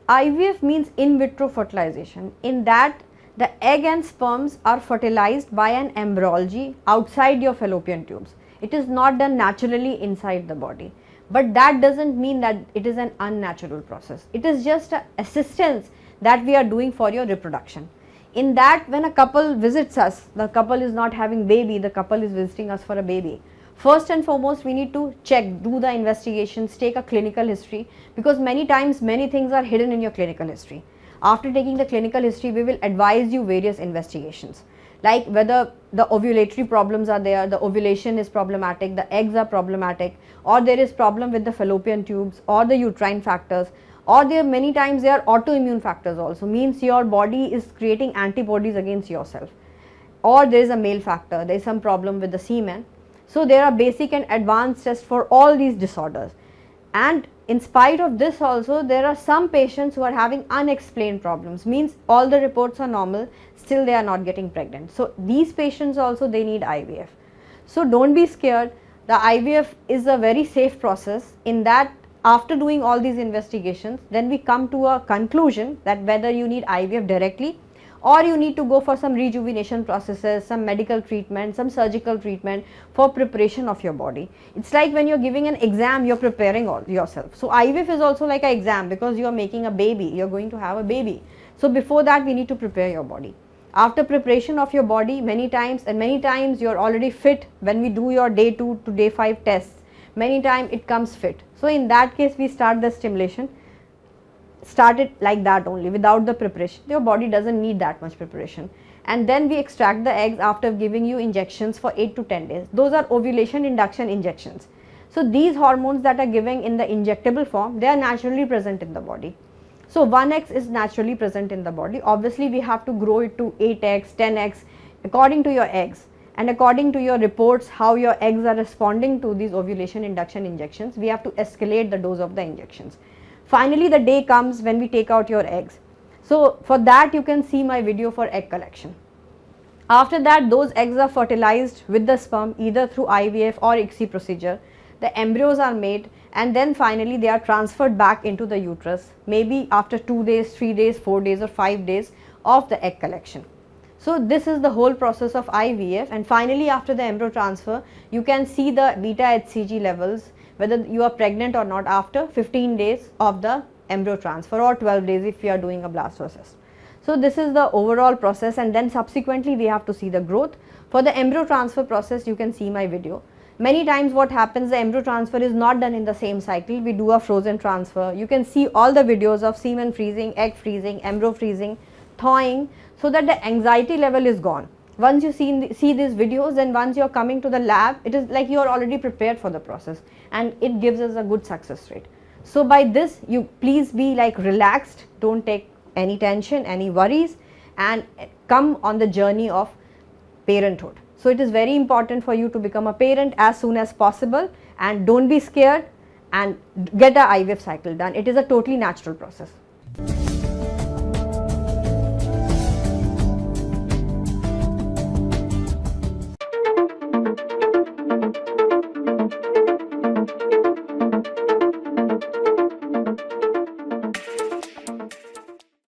IVF means in vitro fertilization, in that the egg and sperms are fertilized by an embryology outside your fallopian tubes. It is not done naturally inside the body. But that doesn't mean that it is an unnatural process. It is just an assistance that we are doing for your reproduction. In that, when a couple visits us, the couple is not having baby, the couple is visiting us for a baby. First and foremost, we need to check, do the investigations, take a clinical history, because many times many things are hidden in your clinical history. After taking the clinical history, we will advise you various investigations, like whether the ovulatory problems are there, the ovulation is problematic, the eggs are problematic, or there is problem with the fallopian tubes or the uterine factors, or there many times there are autoimmune factors also, means your body is creating antibodies against yourself, or there is a male factor, there is some problem with the semen. So there are basic and advanced tests for all these disorders. And in spite of this also, there are some patients who are having unexplained problems, means all the reports are normal, still they are not getting pregnant. So these patients also, they need IVF. So don't be scared. The IVF is a very safe process, in that after doing all these investigations, then we come to a conclusion that whether you need IVF directly, or you need to go for some rejuvenation processes, some medical treatment, some surgical treatment for preparation of your body. It's like when you're giving an exam, you're preparing yourself. So IVF is also like an exam, because you're making a baby, you're going to have a baby. So before that, we need to prepare your body. After preparation of your body, many times you're already fit. When we do your day 2 to day 5 tests, many times it comes fit. So in that case, we start the stimulation. Start it like that only, without the preparation. Your body doesn't need that much preparation. And then we extract the eggs after giving you injections for 8 to 10 days. Those are ovulation induction injections. So these hormones that are given in the injectable form, they are naturally present in the body. So 1x is naturally present in the body. Obviously we have to grow it to 8x, 10x according to your eggs, and according to your reports how your eggs are responding to these ovulation induction injections. We have to escalate the dose of the injections. Finally, the day comes when we take out your eggs. So for that, you can see my video for egg collection. After that, those eggs are fertilized with the sperm, either through IVF or ICSI procedure. The embryos are made, and then finally they are transferred back into the uterus, maybe after 2 days, 3 days, 4 days or 5 days of the egg collection. So this is the whole process of IVF, and finally after the embryo transfer, you can see the beta HCG levels, whether you are pregnant or not, after 15 days of the embryo transfer, or 12 days if you are doing a blastocyst. So this is the overall process, and then subsequently we have to see the growth. For the embryo transfer process, you can see my video. Many times what happens, the embryo transfer is not done in the same cycle. We do a frozen transfer. You can see all the videos of semen freezing, egg freezing, embryo freezing, thawing, so that the anxiety level is gone. Once you see these videos, and once you're coming to the lab, it is like you're already prepared for the process, and it gives us a good success rate. So by this, you please be like relaxed, don't take any tension, any worries, and come on the journey of parenthood. So it is very important for you to become a parent as soon as possible, and don't be scared, and get a IVF cycle done. It is a totally natural process.